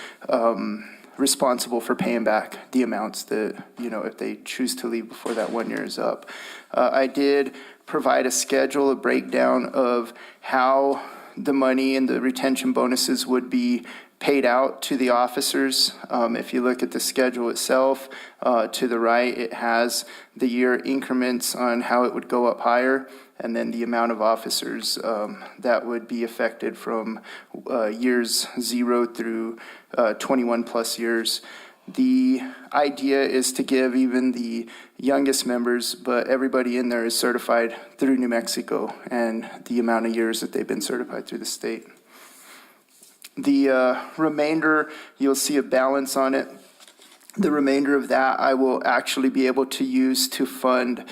responsible for paying back the amounts that, if they choose to leave before that 1 year is up. I did provide a schedule, a breakdown of how the money and the retention bonuses would be paid out to the officers. If you look at the schedule itself, to the right, it has the year increments on how it would go up higher, and then the amount of officers that would be affected from years 0 through 21 plus years. The idea is to give even the youngest members, but everybody in there is certified through New Mexico and the amount of years that they've been certified through the state. The remainder, you'll see a balance on it. The remainder of that I will actually be able to use to fund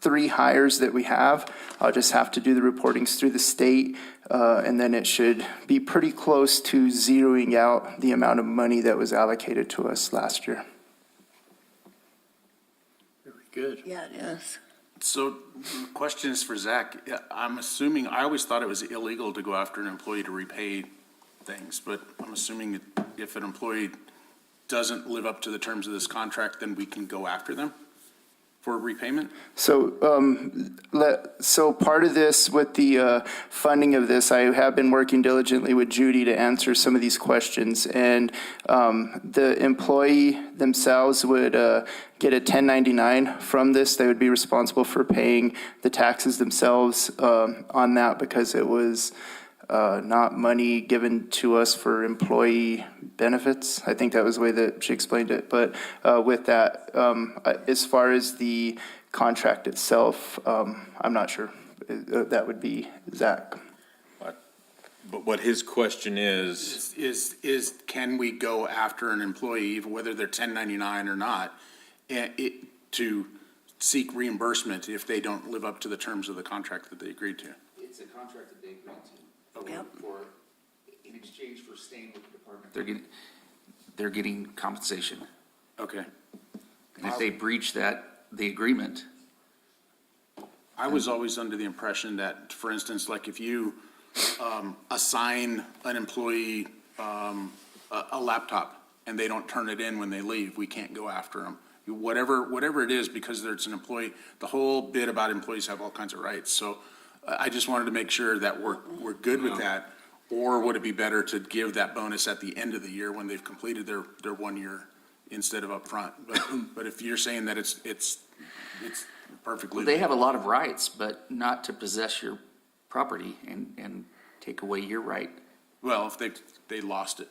3 hires that we have. I'll just have to do the reportings through the state, and then it should be pretty close to zeroing out the amount of money that was allocated to us last year. Very good. Yeah, it is. So the question is for Zach. I'm assuming, I always thought it was illegal to go after an employee to repay things, but I'm assuming if an employee doesn't live up to the terms of this contract, then we can go after them for repayment? So, so part of this with the funding of this, I have been working diligently with Judy to answer some of these questions. And the employee themselves would get a 1099 from this. They would be responsible for paying the taxes themselves on that because it was not money given to us for employee benefits. I think that was the way that she explained it. But with that, as far as the contract itself, I'm not sure. That would be Zach. But what his question is Can we go after an employee, whether they're 1099 or not, to seek reimbursement if they don't live up to the terms of the contract that they agreed to? It's a contract that they agreed to. Yep. For, in exchange for staying with the department, they're getting compensation. Okay. And if they breach the agreement, I was always under the impression that, for instance, like if you assign an employee a laptop and they don't turn it in when they leave, we can't go after them. Whatever it is, because there's an employee, the whole bit about employees have all kinds of rights. So I just wanted to make sure that we're good with that. Or would it be better to give that bonus at the end of the year when they've completed their 1 year instead of upfront? But if you're saying that it's perfectly. they have a lot of rights, but not to possess your property and take away your right. Well, if they lost it.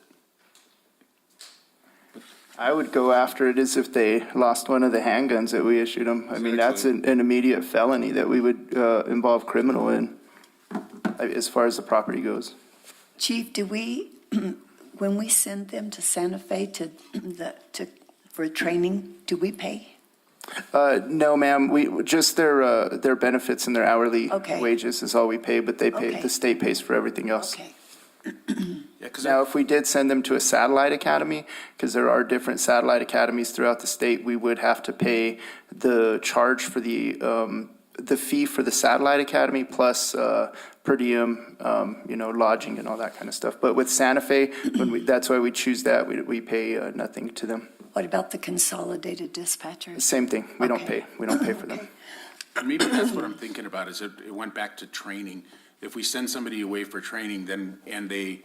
I would go after it as if they lost one of the handguns that we issued them. I mean, that's an immediate felony that we would involve criminal in, as far as the property goes. Chief, do we, when we send them to Santa Fe for training, do we pay? No, ma'am, we, just their benefits and their hourly Okay. wages is all we pay, but they pay, Okay. the state pays for everything else. Okay. Yeah, 'cause Now, if we did send them to a satellite academy, because there are different satellite academies throughout the state, we would have to pay the charge for the fee for the satellite academy plus per diem, lodging and all that kind of stuff. But with Santa Fe, that's why we choose that, we pay nothing to them. What about the consolidated dispatchers? Same thing, we don't Okay. pay for them. Maybe that's what I'm thinking about, is it went back to training. If we send somebody away for training, and they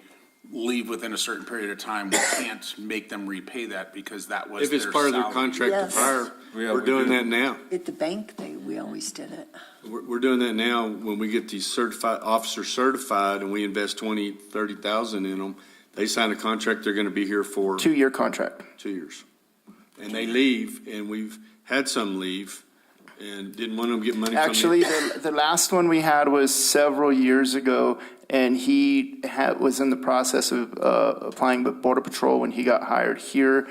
leave within a certain period of time, we can't make them repay that because that was If it's their part of their salary. contract to Yes. hire, Yeah, we're we doing do. that now. At the bank, we always did it. We're doing that now when we get these officers certified and we invest 20, 30,000 in them. They sign a contract, they're gonna be here for 2-year contract. 2 years. And they leave, and we've had some leave, and didn't want them to get money from Actually, the last one we had was several years ago, and he was in the process of applying with Border Patrol when he got hired here.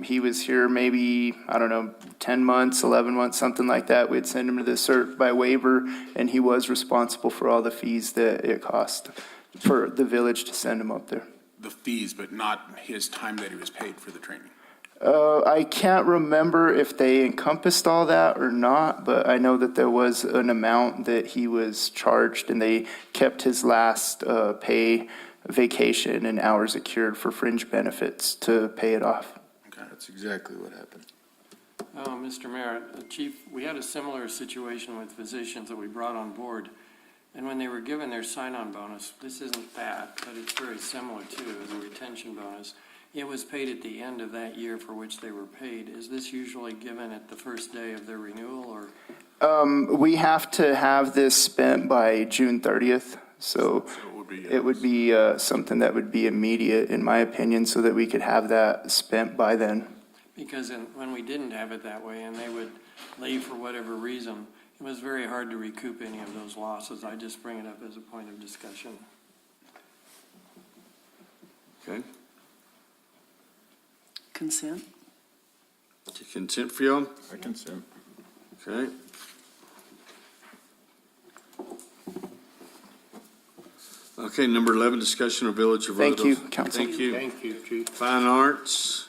He was here maybe, 10 months, 11 months, something like that. We'd send him to the cert by waiver, and he was responsible for all the fees that it cost for the village to send him up there. The fees, but not his time that he was paid for the training. I can't remember if they encompassed all that or not, but I know that there was an amount that he was charged, and they kept his last pay, vacation, and hours accrued for fringe benefits to pay it off. That's exactly what happened. Mr. Mayor, Chief, we had a similar situation with physicians that we brought on board. And when they were given their sign-on bonus, this isn't that, but it's very similar to as a retention bonus. It was paid at the end of that year for which they were paid. Is this usually given at the first day of their renewal, or? We have to have this spent by June 30th, so it would be something that would be immediate, in my opinion, so that we could have that spent by then. Because when we didn't have it that way and they would leave for whatever reason, it was very hard to recoup any of those losses. I just bring it up as a point of discussion. Okay, Consent? consent for y'all? I consent. Okay. Okay, number 11, discussion of Village of Thank Roseville. you, council. Thank you. Thank you, Chief. Fine Arts,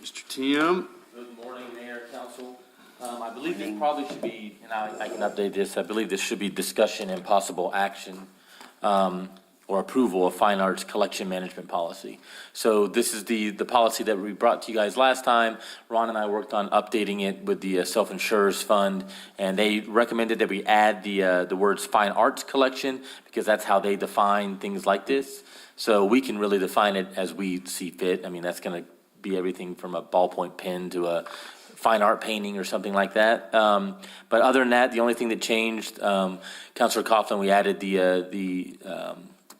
Mr. Tim. Good morning, Mayor, Council. I believe this probably should be, and I can update this, I believe this should be discussion and possible action or approval of fine arts collection management policy. So this is the policy that we brought to you guys last time. Ron and I worked on updating it with the self-insurers fund, and they recommended that we add the words fine arts collection because that's how they define things like this. So we can really define it as we see fit. I mean, that's going to be everything from a ballpoint pen to a fine art painting or something like that. But other than that, the only thing that changed, Councilor Coughlin, we added the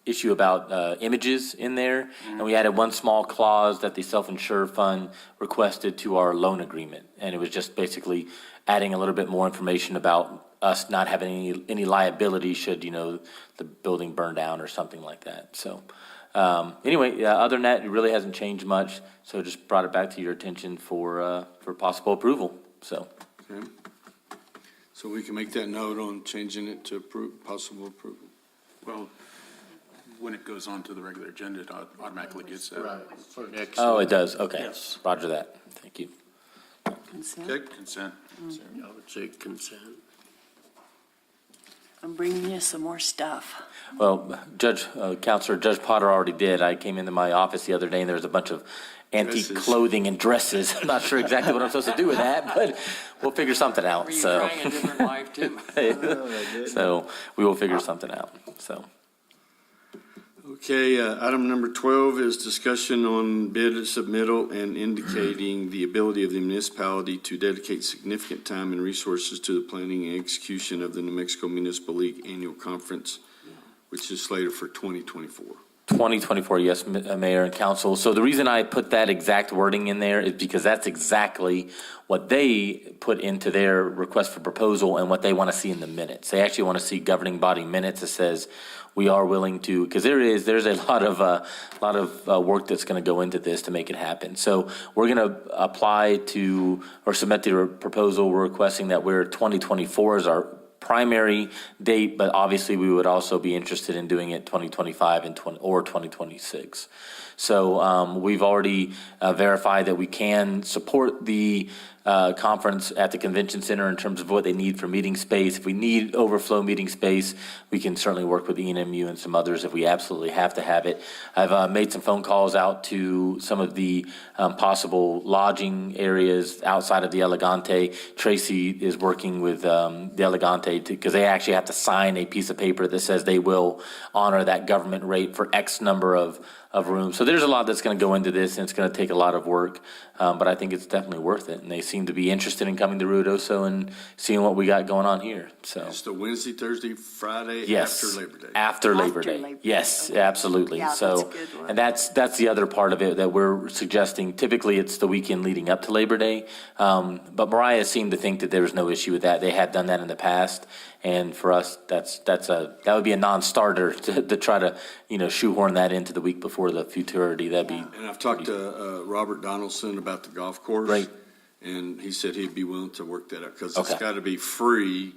issue about images in there, and we added one small clause that the self-insured fund requested to our loan agreement, and it was just basically adding a little bit more information about us not having any liability should the building burn down or something like that. So anyway, other than that, it really hasn't changed much. So just brought it back to your attention for possible approval. So. Okay. So we can make that note on changing it to possible approval. Well, when it goes on to the regular agenda, it automatically gets that. Right, for next. Oh, it does, okay. Yes. Roger that, thank you. Consent? Okay, Consent. I would say consent. I'm bringing you some more stuff. Well, Counselor Judge Potter already did. I came into my office the other day and there was a bunch of antique Dresses. clothing and dresses. I'm not sure exactly what I'm supposed to do with that, but we'll figure something out, Were you so. trying a different life, Tim? So we will figure something out, so. okay, item number 12 is discussion on bid submittal and indicating the ability of the municipality to dedicate significant time and resources to the planning and execution of the New Mexico Municipal League Annual Conference, which is slated for 2024. 2024, yes, Mayor and Council. So the reason I put that exact wording in there is because that's exactly what they put into their request for proposal and what they want to see in the minutes. They actually want to see governing body minutes that says we are willing to, because there's a lot of work that's going to go into this to make it happen. So we're going to apply to or submit the proposal. We're requesting that 2024 is our primary date, but obviously we would also be interested in doing it 2025 and 2026. So we've already verified that we can support the conference at the convention center in terms of what they need for meeting space. If we need overflow meeting space, we can certainly work with ENMU and some others if we absolutely have to have it. I've made some phone calls out to some of the possible lodging areas outside of the Elegante. Tracy is working with the Elegante because they actually have to sign a piece of paper that says they will honor that government rate for X number of rooms. So there's a lot that's going to go into this, and it's going to take a lot of work, but I think it's definitely worth it. And they seem to be interested in coming to Ruidoso and seeing what we got going on here. So It's the Wednesday, Thursday, Friday yes, after Labor Day. after Labor Day. Labor Day, Yes, okay. absolutely. Yeah, So, that's a good one. and that's the other part of it that we're suggesting. Typically, it's the weekend leading up to Labor Day, but Mariah seemed to think that there was no issue with that. They had done that in the past. And for us, that would be a non-starter to try to, shoehorn that into the week before the futurity. That'd be. And I've talked to Robert Donaldson about the golf course. Right. And he said he'd be willing to work that out because it's Okay. got to be free,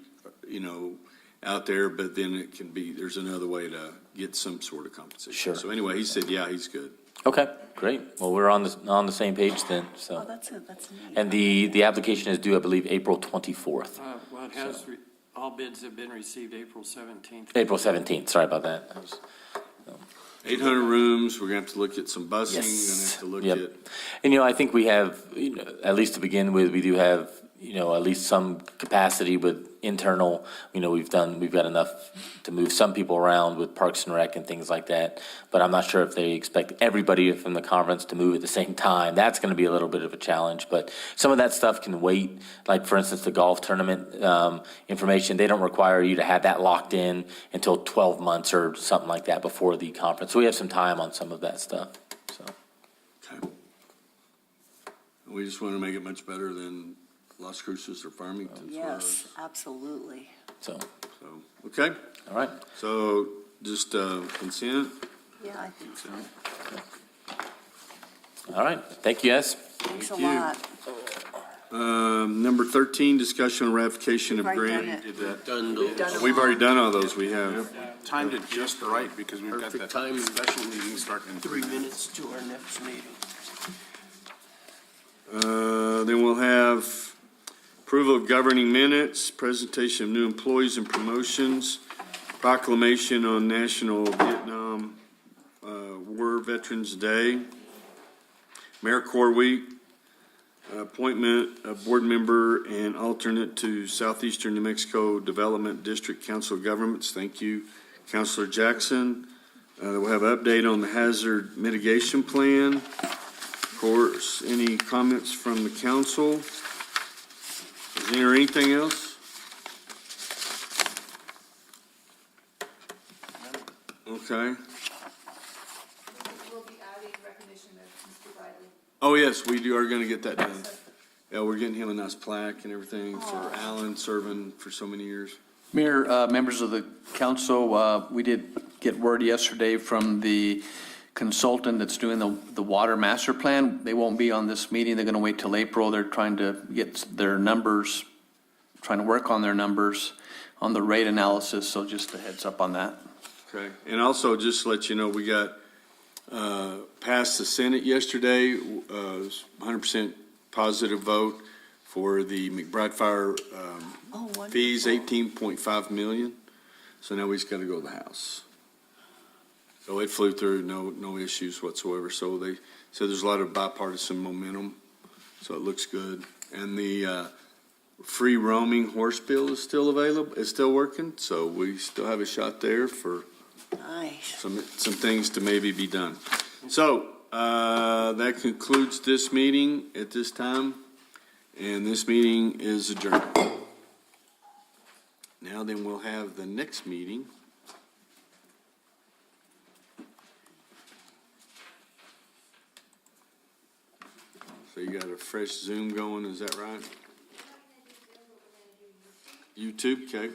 out there, but then it can be, there's another way to get some sort of compensation. Sure. So anyway, he said, yeah, he's good. Okay, great. Well, we're on the same page then, Oh, so. that's neat. And the application is due, I believe, April 24th. Well, it has, all bids have been received April 17th. April 17th, sorry about that. 800 rooms, we're gonna have to look at some busing, we're gonna Yes. have to look Yep. at. And, I think we have, at least to begin with, we do have, at least some capacity with internal, we've got enough to move some people around with Parks and Rec and things like that. But I'm not sure if they expect everybody from the conference to move at the same time. That's going to be a little bit of a challenge, but some of that stuff can wait. Like, for instance, the golf tournament information, they don't require you to have that locked in until 12 months or something like that before the conference. So we have some time on some of that stuff, so. Okay. We just want to make it much better than Las Cruces or Farmington. Yes, absolutely. So, Okay, all right. so just consent. Yeah, I think so. All right. Thank you, guys. Thanks a you. lot. Number 13, discussion and ratification of We've already grant. done it. Did that. Done those. Done 'em We've all. already done all those, we have. Timed it just right because we've got Perfect that timing. special meeting starting in 3 minutes to our next meeting. Then we'll have approval of governing minutes, presentation of new employees and promotions, proclamation on National Vietnam War Veterans Day, AmeriCorps Week, appointment of board member and alternate to Southeastern New Mexico Development District Council of Governments. Thank you, Councilor Jackson. We'll have an update on the hazard mitigation plan. Of course, any comments from the council? Is there anything else? Okay. We'll be adding recognition of Mr. Bradley. Oh, yes, we are gonna get that done. Yeah, we're getting him a nice plaque and everything for Alan serving for so many years. Mayor, members of the council, we did get word yesterday from the consultant that's doing the water master plan. They won't be on this meeting. They're going to wait till April. They're trying to get their numbers, trying to work on their numbers on the rate analysis. So just a heads up on that. Okay, and also just to let you know, we got, passed the Senate yesterday, 100% positive vote for the McBride Fire, fees, 18.5 million. So now we just gotta go to the House. So it flew through, no issues whatsoever. So they said there's a lot of bipartisan momentum, so it looks good. And the, free roaming horse bill is still available, is still working, so we still have a shot there for Nice. some things to maybe be done. So, that concludes this meeting at this time, and this meeting is adjourned. Now then, we'll have the next meeting. So you got a fresh Zoom going, is that right? YouTube, okay.